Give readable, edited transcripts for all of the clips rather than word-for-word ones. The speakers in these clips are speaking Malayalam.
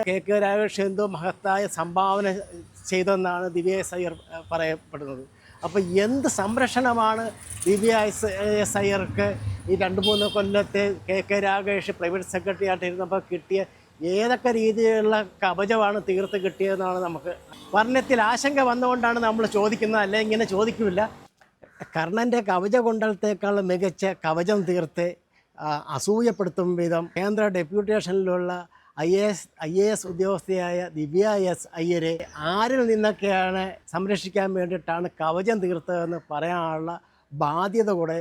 കെ രാഘവേഷ് എന്തോ മഹത്തായ സംഭാവന ചെയ്തെന്നാണ് ദിവ്യ എസ് അയ്യർ പറയപ്പെടുന്നത്. അപ്പോൾ എന്ത് സംരക്ഷണമാണ് ദിവ്യ എസ് അയ്യർക്ക് ഈ 2-3 കൊല്ലത്തെ കെ രാഘവേഷ് പ്രൈവറ്റ് സെക്രട്ടറി ആയിട്ടിരുന്നപ്പോൾ കിട്ടിയ ഏതൊക്കെ രീതിയിലുള്ള കവചമാണ് തീർത്ത് കിട്ടിയതെന്നാണ് നമുക്ക് വർണ്ണത്തിൽ ആശങ്ക വന്നുകൊണ്ടാണ് നമ്മൾ ചോദിക്കുന്നത്. അല്ലെ ഇങ്ങനെ ചോദിക്കില്ല. കർണൻ്റെ കവചകുണ്ടലത്തേക്കാൾ മികച്ച കവചം തീർത്ത് അസൂയപ്പെടുത്തും വിധം കേന്ദ്ര ഡെപ്യൂട്ടേഷനിലുള്ള ഐ എ എസ് ഉദ്യോഗസ്ഥയായ ദിവ്യ എസ് അയ്യരെ ആരിൽ നിന്നൊക്കെയാണ് സംരക്ഷിക്കാൻ വേണ്ടിയിട്ടാണ് കവചം തീർത്തതെന്ന് പറയാനുള്ള ബാധ്യത കൂടെ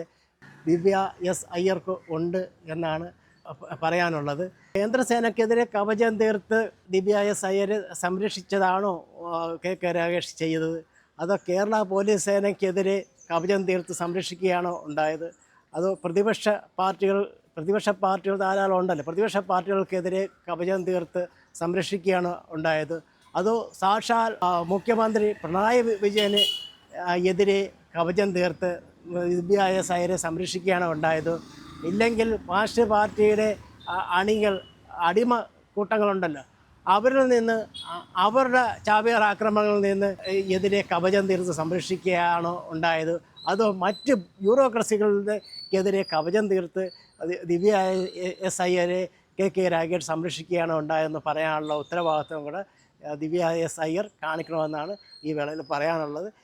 ദിവ്യ എസ് അയ്യർക്ക് ഉണ്ട് എന്നാണ് പറയാനുള്ളത്. കേന്ദ്രസേനയ്ക്കെതിരെ കവചം തീർത്ത് ദിവ്യ എസ് അയ്യരെ സംരക്ഷിച്ചതാണോ കെ രാഘവേഷ് ചെയ്തത്, അതോ കേരള പോലീസ് സേനയ്ക്കെതിരെ കവചം തീർത്ത് സംരക്ഷിക്കുകയാണോ ഉണ്ടായത്, അതോ പ്രതിപക്ഷ പാർട്ടികൾ ധാരാളം ഉണ്ടല്ലോ, പ്രതിപക്ഷ പാർട്ടികൾക്കെതിരെ കവചം തീർത്ത് സംരക്ഷിക്കുകയാണ് ഉണ്ടായത്, അതോ സാക്ഷാൽ മുഖ്യമന്ത്രി പിണറായി വിജയന് എതിരെ കവചം തീർത്ത് ദിവ്യ എസ് അയ്യരെ സംരക്ഷിക്കുകയാണ് ഉണ്ടായത്, ഇല്ലെങ്കിൽ മാർക്സിസ്റ്റ് പാർട്ടിയുടെ അണികൾ അടിമ കൂട്ടങ്ങളുണ്ടല്ലോ അവരിൽ നിന്ന് അവരുടെ ചാവേർ ആക്രമണങ്ങളിൽ നിന്ന് എതിരെ കവചം തീർത്ത് സംരക്ഷിക്കുകയാണോ ഉണ്ടായത്, അതോ മറ്റ് ബ്യൂറോക്രസികളുടെക്കെതിരെ കവചം തീർത്ത് ദിവ്യ എസ് അയ്യരെ കെ രാഘവേഷ് സംരക്ഷിക്കുകയാണോ ഉണ്ടായതെന്ന് പറയാനുള്ള ഉത്തരവാദിത്വം കൂടെ ദിവ്യ എസ് അയ്യർ കാണിക്കണമെന്നാണ് ഈ വേളയിൽ പറയാനുള്ളത്.